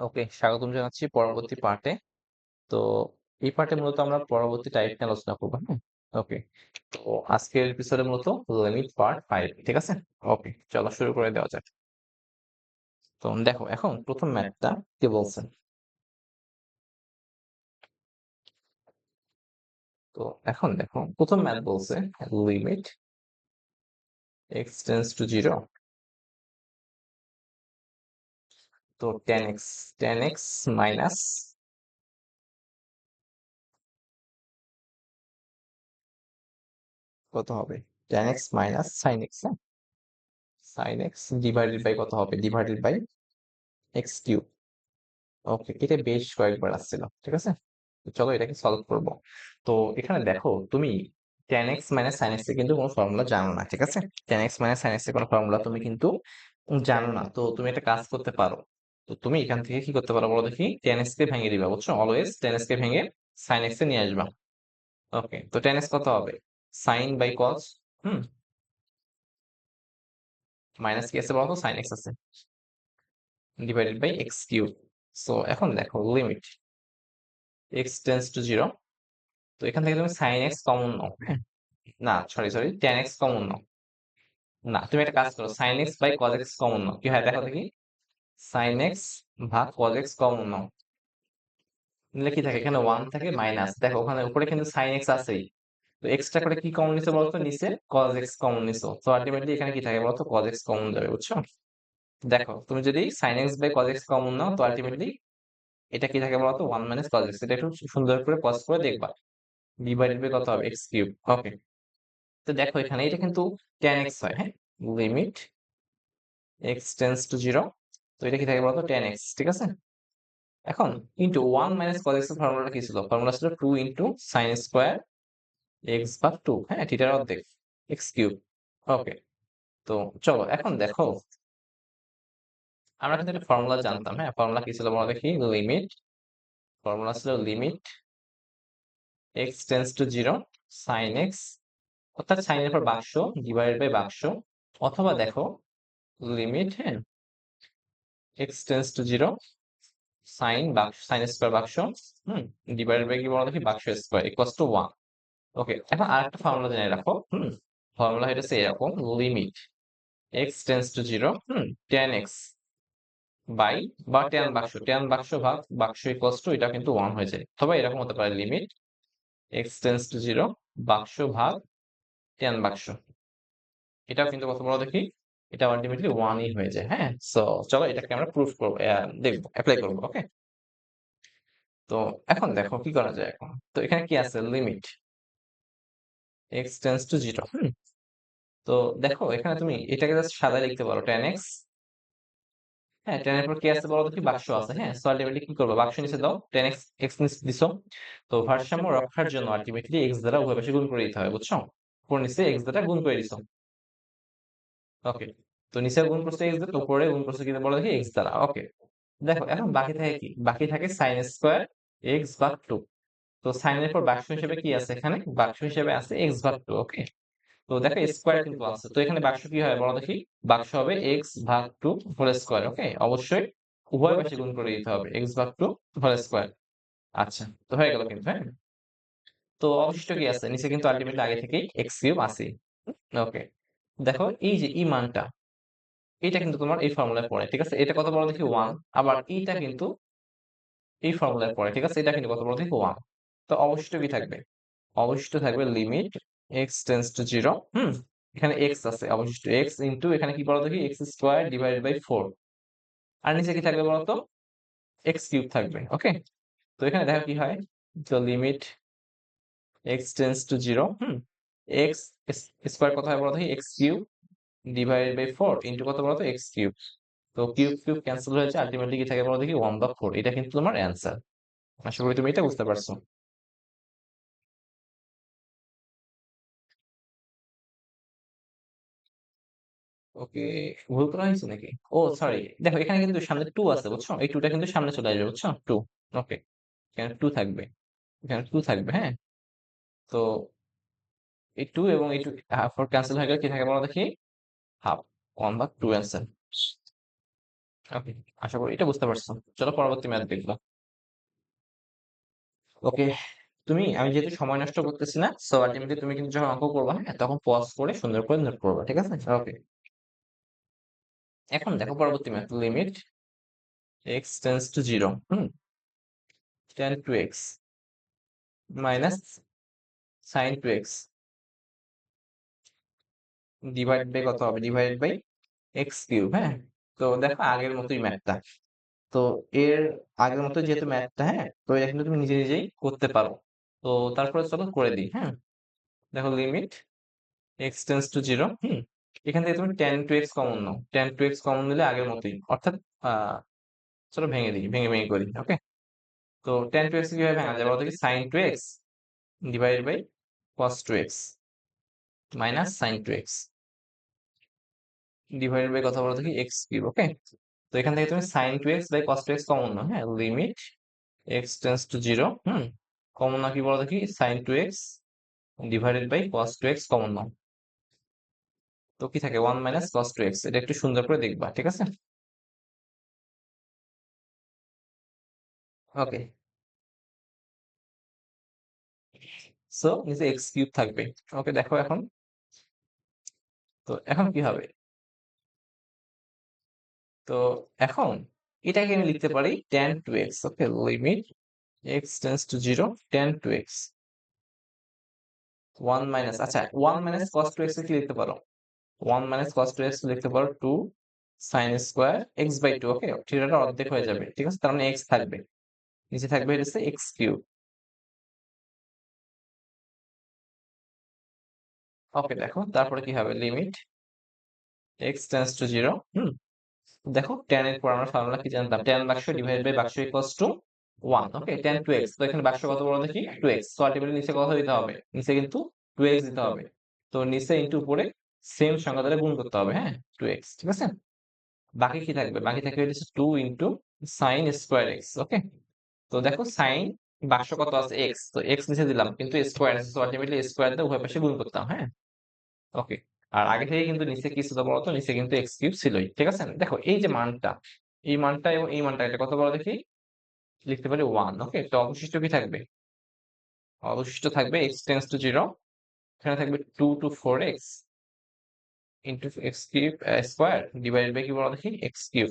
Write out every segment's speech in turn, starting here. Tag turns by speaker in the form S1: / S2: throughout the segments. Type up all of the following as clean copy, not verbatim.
S1: ওকে, স্বাগতম জানাচ্ছি পরবর্তী পার্টে। তো এই পার্টে মূলত আমরা পরবর্তী টাইপ নিয়ে আলোচনা করব। হ্যাঁ? ওকে। তো আজকের এপিসোডে মূলত লিমিট পার্ট 5, ঠিক আছে? ওকে, চলো শুরু করে দেওয়া যাক। তো দেখো এখন প্রথম ম্যাথটা কি বলছে? তো এখন দেখো প্রথম ম্যাথ বলছে লিমিট x টেন্ডস টু 0। তো tan x মাইনাস কত হবে? tan x minus sin x, হ্যাঁ? sin x ডিভাইডেড বাই কত হবে? Divided by x cube. Okay, এটা বেশ কয়েকবার আসছিল, ঠিক আছে? তো চলো এটাকে সলভ করব। তো এখানে দেখো তুমি tan x minus sin x এর কিন্তু কোনো ফর্মুলা জানো না, ঠিক আছে? tan x minus sin x এর কোনো ফর্মুলা তুমি কিন্তু জানো না। তো তুমি একটা কাজ করতে পারো। তো তুমি এখান থেকে কি করতে পারো বলো দেখি? tan x কে ভেঙে দিবা, বুঝছো? অলওয়েজ tan x কে ভেঙে sin x এ নিয়ে আসবা। ওকে, তো tan x কত হবে? sin বাই cos, হুম, মাইনাস কি আছে বলো তো? sin x আছে, divided by x cube. So এখন দেখো লিমিট x টেন্ডস টু 0। তো এখান থেকে তুমি sin x কমন নাও, হ্যাঁ? না, সরি, tan x কমন নাও। না, তুমি একটা কাজ করো, sin x by cos x common নাও। কি হয় দেখো দেখি? sin x ভাগ cos x কমন নাও। নিলে কি থাকে? এখানে 1 থাকে, মাইনাস দেখো ওখানে উপরে কিন্তু sin x আছেই। তো এক্সট্রা করে কি কমন নিছে বলতো? নিচে cos x কমন নিছো। তো আলটিমেটলি এখানে কি থাকে বলতো? cos x কমন যাবে, বুঝছো? দেখো তুমি যদি sin x by cos x common নাও, তো আলটিমেটলি এটা কি থাকে বলতো? 1 মাইনাস cos x। এটা একটু সুন্দর করে cos করে দেখবা। ডিভাইডেড বাই কত হবে? x cube. ওকে, তো দেখো এখানে এটা কিন্তু tan x হয়, হ্যাঁ? Limit x tends to 0। তো এটা কি থাকে বলতো? tan x, ঠিক আছে? এখন ইনটু 1 মাইনাস cos x এর ফর্মুলাটা কি ছিল? ফর্মুলা ছিল 2 ইনটু sin স্কয়ার x ভাগ 2, হ্যাঁ? থিটার অর্ধেক x কিউব। ওকে, তো চলো এখন দেখো আমরা কিন্তু একটা ফর্মুলা জানতাম, হ্যাঁ? ফর্মুলা কি ছিল বলো দেখি? লিমিট, ফর্মুলা ছিল limit x tends to 0 sin x, অর্থাৎ sin এর পর বাক্স ডিভাইডেড বাই বাক্স, অথবা দেখো লিমিট, হ্যাঁ, x টেন্ডস টু 0 সাইন বাক্স, সাইন স্কয়ার বাক্স, হুম, ডিভাইডেড বাই কি বলো দেখি? বাক্স স্কয়ার ইকুয়ালস টু 1। ওকে, এখন আরেকটা ফর্মুলা জেনে রাখো, হুম। ফর্মুলা হইতেছে এরকম, লিমিট x টেন্ডস টু 0, হুম, tan x বাই বা tan বাক্স, tan বাক্স ভাগ বাক্স ইকুয়ালস টু এটা কিন্তু 1 হয়ে যায়। অথবা এরকম হতে পারে, লিমিট x টেন্ডস টু 0 বাক্স ভাগ tan বাক্স। এটাও কিন্তু কত বলো দেখি? এটা আলটিমেটলি 1ই হয়ে যায়, হ্যাঁ? সো চলো এটাকে আমরা প্রুফ করব, দেখবো, অ্যাপ্লাই করব। ওকে, তো এখন দেখো কি করা যায় এখন। তো এখানে কি আছে? লিমিট x টেন্ডস টু 0, হুম। তো দেখো এখানে তুমি এটাকে জাস্ট সাদায় লিখতে পারো, tan x, হ্যাঁ, tan এর পর কি আছে বলো দেখি? বাক্স আছে, হ্যাঁ? সো আলটিমেটলি কি করবো? বাক্স নিচে দাও, tan x x নিচে দিছো। তো ভারসাম্য রক্ষার জন্য আলটিমেটলি x দ্বারা উভয় পাশে গুণ করে দিতে হবে, বুঝছো? উপর নিচে x দ্বারা গুণ করে দিছো। ওকে, তো নিচে গুণ করছে x দ্বারা, উপরে গুণ করছে কি বলো দেখি? x দ্বারা। ওকে, দেখো এখন বাকি থাকে কি? বাকি থাকে sin স্কয়ার x ভাগ 2। তো sin এর পর বাক্স হিসেবে কি আছে? এখানে বাক্স হিসেবে আছে x ভাগ 2। ওকে, তো দেখো স্কয়ার কিন্তু আছে। তো এখানে বাক্স কি হয় বলো দেখি? বাক্স হবে x ভাগ 2 হোল স্কয়ার। ওকে, অবশ্যই উভয় পাশে গুণ করে দিতে হবে, x ভাগ 2 হোল স্কয়ার। আচ্ছা, তো হয়ে গেল কিন্তু, হ্যাঁ? তো অবশিষ্ট কি আছে? নিচে কিন্তু আলটিমেটলি আগে থেকেই x কিউব আছে। ওকে, দেখো এই যে এই মানটা, এটা কিন্তু তোমার এই ফর্মুলায় পড়ে, ঠিক আছে? এটা কত বলো দেখি? 1। আবার এইটা কিন্তু এই ফর্মুলায় পড়ে, ঠিক আছে? এটা কিন্তু কত বলো দেখি? 1। তো অবশিষ্ট কি থাকবে? অবশিষ্ট থাকবে লিমিট x টেন্ডস টু 0, হুম। এখানে x আছে, অবশিষ্ট x ইনটু এখানে কি বলো দেখি? x square divided by 4। আর নিচে কি থাকবে বলো তো? x কিউব থাকবে। ওকে, তো এখানে দেখো কি হয়? তো লিমিট x টেন্ডস টু 0, হুম, x স্কয়ার কত হয় বলো দেখি? x cube divided by 4 into কত বলো তো? x cube. তো কিউব কিউব ক্যান্সেল হয়েছে, আলটিমেটলি কি থাকে বলো দেখি? 1/4। এটা কিন্তু তোমার অ্যান্সার। আশা করি তুমি এটা বুঝতে পারছো। ওকে, ভুল করা হয়েছে নাকি? ও সরি, দেখো এখানে কিন্তু সামনে 2 আছে, বুঝছো? এই 2 টা কিন্তু সামনে চলে আসবে, বুঝছো? 2। ওকে, এখানে 2 থাকবে, এখানে 2 থাকবে, হ্যাঁ? তো এই 2 এবং এই 2 4 ক্যান্সেল হয়ে গেলে কি থাকে বলো দেখি? Half, 1/2 answer. ওকে, আশা করি এটা বুঝতে পারছো। চলো পরবর্তী ম্যাথ দেখবো। ওকে, আমি যেহেতু সময় নষ্ট করতেছি না, সো আলটিমেটলি তুমি কিন্তু যখন অঙ্ক করবা, হ্যাঁ, তখন পজ করে সুন্দর করে নোট করবা, ঠিক আছে? ওকে, এখন দেখো পরবর্তী math, limit x tends to zero, tan two x minus sine two x divide by কত হবে? ডিভাইড বাই এক্স কিউব, হ্যাঁ। তো দেখো আগের মতোই ম্যাথটা। তো এর আগের মতো যেহেতু ম্যাথটা, হ্যাঁ, তো এটা কিন্তু তুমি নিজে নিজেই করতে পারো। তো তারপরে চলো করে দিই, হ্যাঁ। দেখো limit x tends to zero, এখান থেকে তুমি টেন টু এক্স কমন নাও, টেন টু এক্স কমন নিলে আগের মতোই, অর্থাৎ চলো ভেঙে দিই, ভেঙে ভেঙে করি, ওকে। তো টেন টু এক্স কিভাবে ভাঙা যায় বলতো? কি, sine two x divided by cos two x minus sine two x divided by কথা বলতো কি এক্স কিউব, ওকে। তো এখান থেকে তুমি sine two X by cos two X common নাও, হ্যাঁ। Limit x tends to zero, common না কি বলতো? কি sine two x divided by cos two X common নাও। তো কি থাকে? One minus cos two X. এটা একটু সুন্দর করে দেখবা, ঠিক আছে? ওকে, সো নিচে এক্স কিউব থাকবে। ওকে, দেখো এখন, তো এখন কি হবে? তো এখন এটাকে আমি লিখতে পারি tan two X, okay. Limit x tends to zero, tan two X one minus, আচ্ছা, one minus cos two X কি লিখতে পারো? One minus cos two X লিখতে পারো two sine square X by two, okay. থিটাটা অর্ধেক হয়ে যাবে, ঠিক আছে? তার মানে এক্স থাকবে, নিচে থাকবে হচ্ছে এক্স কিউব। ওকে, দেখো তারপরে কি হবে? Limit x tends to zero, দেখো tan এর পর আমরা ফর্মুলা কি জানতাম? tan বাক্স ডিভাইড বাই বাক্স equals to 1, okay. tan 2x, তো এখানে বাক্স কত বড় দেখি? 2x, সো আলটিমেটলি নিচে কত দিতে হবে? নিচে কিন্তু 2x দিতে হবে। তো নিচে ইনটু উপরে সেম সংখ্যা দ্বারা গুণ করতে হবে, হ্যাঁ, 2x, ঠিক আছে? বাকি কি থাকবে? বাকি থাকবে হচ্ছে 2 ইনটু sin স্কয়ার x, ওকে। তো দেখো সাইন বাক্স কত আছে? x, তো x নিচে দিলাম কিন্তু স্কয়ার আছে, সো আলটিমেটলি স্কয়ার দিয়ে উভয় পাশে গুণ করতাম, হ্যাঁ। ওকে, আর আগে থেকে কিন্তু নিচে কি ছিল বলতো? নিচে কিন্তু এক্স কিউব ছিলই, ঠিক আছে? দেখো এই যে মানটা, এই মানটা এবং এই মানটা, এটা কত বড় দেখি? লিখতে পারি 1, ওকে। তো অবশিষ্ট কি থাকবে? অবশিষ্ট থাকবে এক্স টেন্স টু জিরো, এখানে থাকবে 2 to 4x into x cube square divided by কি বড় দেখি? X cube.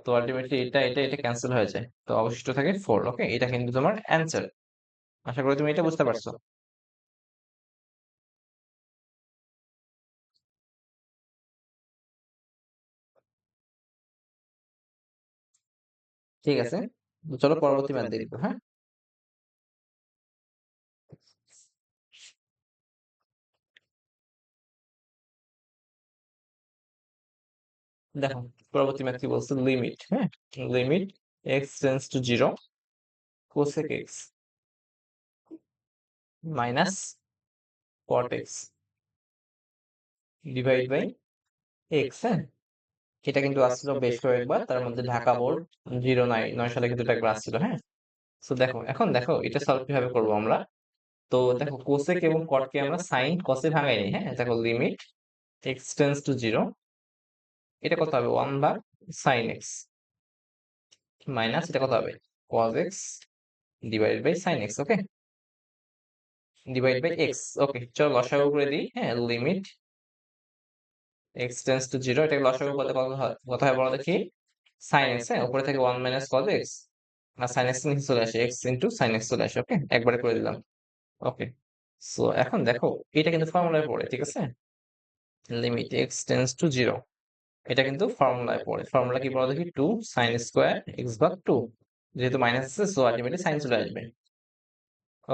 S1: তো আলটিমেটলি এটা ক্যান্সেল হয়ে যায়, তো অবশিষ্ট থাকে 4, ওকে। এটা কিন্তু তোমার অ্যান্সার। আশা করি তুমি এটা বুঝতে পারছো। ঠিক আছে, তো চলো পরবর্তী ম্যাথ দেখবো, হ্যাঁ। দেখো পরবর্তী ম্যাথ কি বলছে? লিমিট, হ্যাঁ, limit x tends to zero cosec x minus cot x divide by x, হ্যাঁ। এটা কিন্তু আসছিল বেশ কয়েকবার, তার মধ্যে ঢাকা বোর্ড 09 সালে কিন্তু এটা একবার আসছিল, হ্যাঁ। তো দেখো এখন দেখো এটা সলভ কিভাবে করবো আমরা। তো দেখো কোসেক এবং কটকে আমরা সাইন কসে ভাঙাই নি, হ্যাঁ। দেখো limit x tends to zero, এটা কত হবে? 1 ভাগ সাইন এক্স মাইনাস এটা কত হবে? Cos X divide by sine X, okay, divide by X, okay. চলো লসাগু করে দিই, হ্যাঁ। Limit x tends to zero, এটাকে লসাগু করলে কত হয়? কত হয় বলো দেখি? সাইন এক্স, হ্যাঁ, উপরে থেকে 1 মাইনাস কস এক্স, আর সাইন এক্স নিচে চলে আসে, এক্স ইন্টু সাইন এক্স চলে আসে, ওকে। একবারে করে দিলাম, ওকে। সো এখন দেখো এটা কিন্তু ফর্মুলায় পড়ে, ঠিক আছে? Limit x tends to zero, এটা কিন্তু ফর্মুলায় পড়ে। ফর্মুলা কি বলো দেখি? 2 সাইন স্কোয়ার এক্স ভাগ 2, যেহেতু মাইনাস আছে সো আলটিমেটলি সাইন চলে আসবে,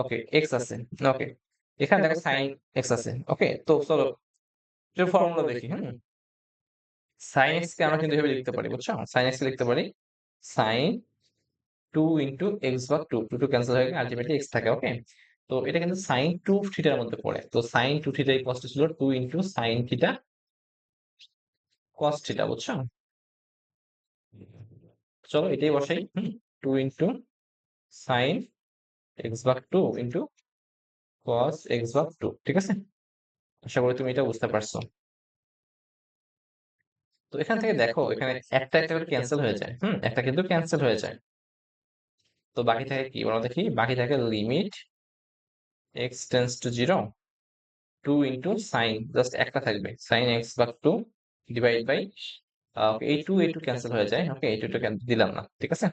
S1: ওকে। এক্স আছে, ওকে। এখানে দেখো সাইন এক্স আছে, ওকে। তো চলো এর ফর্মুলা দেখি, সাইন এক্স কে আমরা কিন্তু এভাবে লিখতে পারি, বুঝছো? সাইন এক্স কে লিখতে পারি সাইন 2 ইন্টু এক্স ভাগ 2, 2 ক্যান্সেল হয়ে গেলে আলটিমেটলি এক্স থাকে, ওকে। তো এটা কিন্তু সাইন 2 থিটার মধ্যে পড়ে, তো সাইন 2 থিটা ইকুয়ালস টু ছিল 2 into sine theta cos theta, বুঝছো? চলো এটাই বসাই, 2 ইন্টু সাইন এক্স ভাগ 2 ইন্টু কস এক্স ভাগ 2, ঠিক আছে? আশা করি তুমি এটা বুঝতে পারছো। তো এখান থেকে দেখো এখানে একটা একটা করে ক্যান্সেল হয়ে যায়, একটা কিন্তু ক্যান্সেল হয়ে যায়। তো বাকি থাকে কি বলো দেখি, বাকি থাকে limit x tends to 0 2 into sign, just একটা থাকবে সাইন x ভাগ 2 ডিভাইড বাই এই টু ক্যান্সেল হয়ে যায়, ওকে এই টু দিলাম না, ঠিক আছে।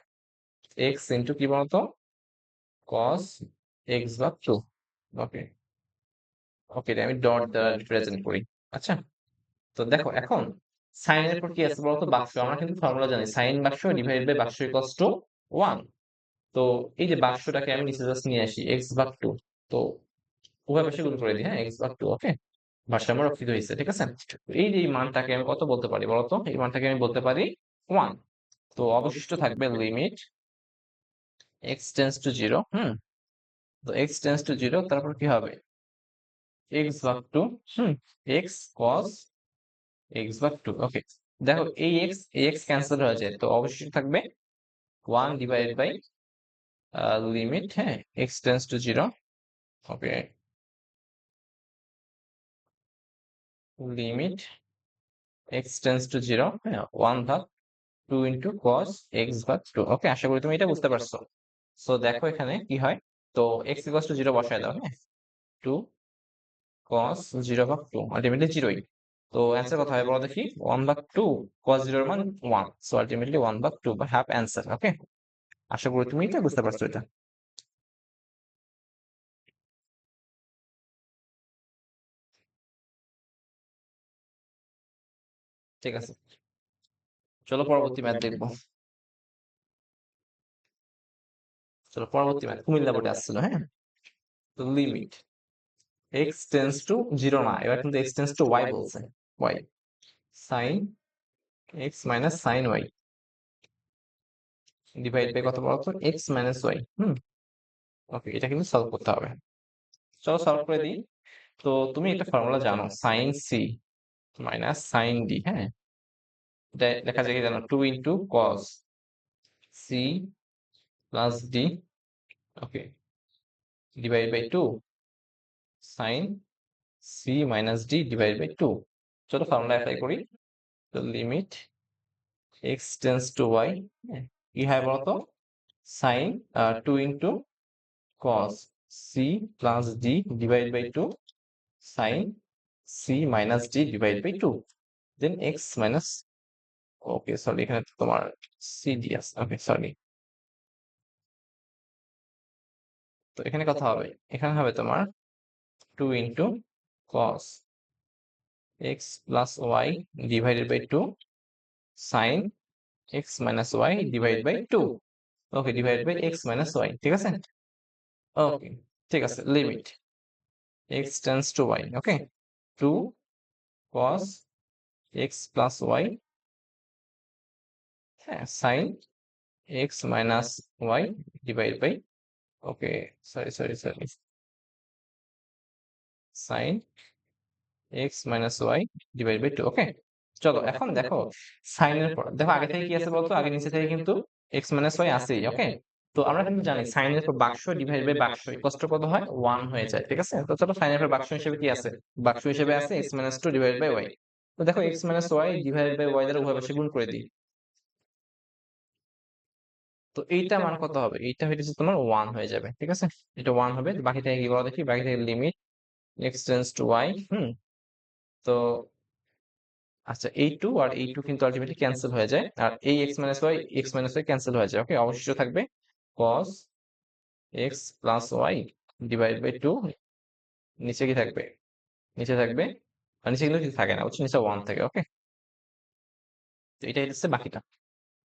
S1: x ইন্টু কি বলতো, cos x ভাগ 2, ওকে ওকে এটা আমি ডট দ্বারা রিপ্রেজেন্ট করি। আচ্ছা, তো দেখো এখন সাইনের পর কি আছে বলতো, বাক্স। আমরা কিন্তু ফর্মুলা জানি সাইন বাক্স ডিভাইড বাই বাক্স ইকুয়ালস টু 1। তো এই যে বাক্সটাকে আমি নিচে জাস্ট নিয়ে আসি x ভাগ 2, তো উভয় পাশে গুণ করে দিই, হ্যাঁ x ভাগ 2, ওকে ভারসাম্য রক্ষিত হয়েছে, ঠিক আছে। তো এই যে এই মানটাকে আমি কত বলতে পারি বলতো, এই মানটাকে আমি বলতে পারি 1। তো অবশিষ্ট থাকবে লিমিট x টেন্ডস টু 0, তো x টেন্ডস টু 0 তারপর কি হবে x ভাগ 2, x cos x ভাগ 2, ওকে। দেখো এই x ক্যান্সেল হয়ে যায়, তো অবশিষ্ট থাকবে 1 ডিভাইডেড বাই লিমিট, হ্যাঁ x tends to 0, okay limit x tends to 0, হ্যাঁ 1 ভাগ 2 ইন্টু cos x ভাগ 2, ওকে আশা করি তুমি এটা বুঝতে পারছো। সো দেখো এখানে কি হয়, তো x ইকুয়ালস টু 0 বসায় দাও, হ্যাঁ 2 cos 0 ভাগ 2 আলটিমেটলি 0ই। তো অ্যান্সার কত হয় বলো দেখি, 1 ভাগ 2 cos 0 এর মান 1, সো আলটিমেটলি 1 ভাগ 2 বা হাফ অ্যান্সার, ওকে আশা করি তুমি এটা বুঝতে পারছো এটা। ঠিক আছে, চলো পরবর্তী ম্যাথ দেখবো। চলো পরবর্তী ম্যাথ কুমিল্লা বোর্ডে আসছিল, হ্যাঁ। তো লিমিট x টেন্ডস টু 0 না, এবার কিন্তু x টেন্ডস টু y বলছে, y sin x minus sin y divide by কত বলতো x মাইনাস y, ওকে এটা কিন্তু সলভ করতে হবে। চলো সলভ করে দিই। তো তুমি একটা ফর্মুলা জানো sin c minus sin d, হ্যাঁ এটা লেখা যায় কি জানো, 2 into cos c plus d, okay divide by 2 sin c minus d divide by 2। চলো ফর্মুলা অ্যাপ্লাই করি। তো limit x tends to y, কি হয় বলতো, sin 2 into cos c plus d divide by 2 sin c minus d divide by 2, then x minus, okay sorry এখানে তো তোমার C D আছে, ওকে সরি। তো এখানে কথা হবে, এখানে হবে তোমার 2 into cos x plus y divided by 2 sin x minus y divide by 2, okay divide by x minus y, ঠিক আছে। ওকে ঠিক আছে, limit x tends to y, okay 2 cos x plus y, হ্যাঁ sin x minus y divide by, okay sorry sin x minus y divide by 2, okay. চলো এখন দেখো সাইনের পর দেখো আগে থেকে কি আছে বলতো, আগে নিচে থেকে কিন্তু x মাইনাস ওয়াই আছেই, ওকে। তো আমরা কিন্তু জানি সাইনের পর বাক্স ডিভাইড বাই বাক্স কষ্ট কত হয় 1 হয়ে যায়, ঠিক আছে। তো চলো সাইনের পর বাক্স হিসেবে কি আছে, বাক্স হিসেবে আছে x minus 2 divide by y. তো দেখো x minus y divide by y দ্বারা উভয় পাশে গুণ করে দিই। তো এইটা মান কত হবে, এইটা হইতেছে তোমার 1 হয়ে যাবে, ঠিক আছে। এটা 1 হবে, বাকি থেকে কি বলা দেখি, বাকি থেকে limit x tends to y, তো আচ্ছা এই টু আর এই টু কিন্তু আলটিমেটলি ক্যান্সেল হয়ে যায়, আর এই এক্স মাইনাস ওয়াই ক্যান্সেল হয়ে যায়, ওকে অবশিষ্ট থাকবে cos x plus y divide by 2, নিচে কি থাকবে, নিচে থাকবে, আর নিচে কিন্তু কিছু থাকে না বুঝছো, নিচে 1 থাকে, ওকে। তো এটাই হচ্ছে বাকিটা।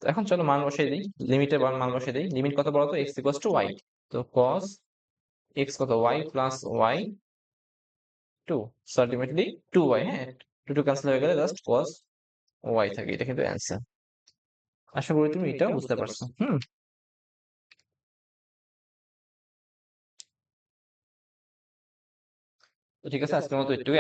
S1: তো এখন চলো মান বসিয়ে দিই, লিমিটের মান বসিয়ে দিই। লিমিট কত বলতো, x ইকুয়ালস টু y, তো cos x কত y plus y 2, so ultimately 2y, হ্যাঁ 2 ক্যান্সেল হয়ে গেলে জাস্ট cos y থাকে, এটা কিন্তু অ্যান্সার। আশা করি তুমি এটাও বুঝতে পারছো, তো ঠিক আছে আজকের মতো একটু